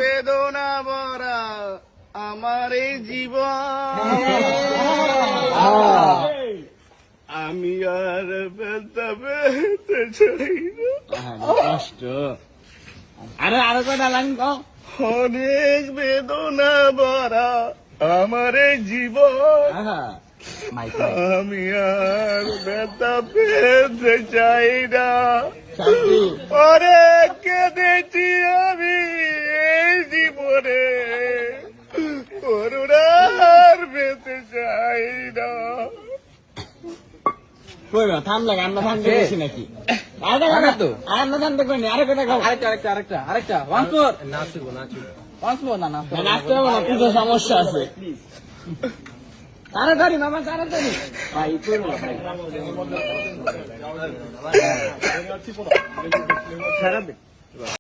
বেদনা ভরা আমার এই জীবন, আমি আর ব্যথা পেতে চাই না। কষ্ট। আরো কটা লাইন কও। অনেক বেদনা ভরা আমার এই জীবন, আমি আর ব্যথা পেতে চাই না। অনেক কেঁদেছি আমি এই জীবনে, করুণার পেতে চাই না। থামলে আমরা থামতে গেছি নাকি? আমরা থামতে করিনি। আরো কটা খাও। আরেকটা ওয়ান্স মোর নাচবো না নাচতে হবে না, কিছু সমস্যা আছে। তাড়াতাড়ি মামা, তাড়াতাড়ি ভাই, করবো ভাই।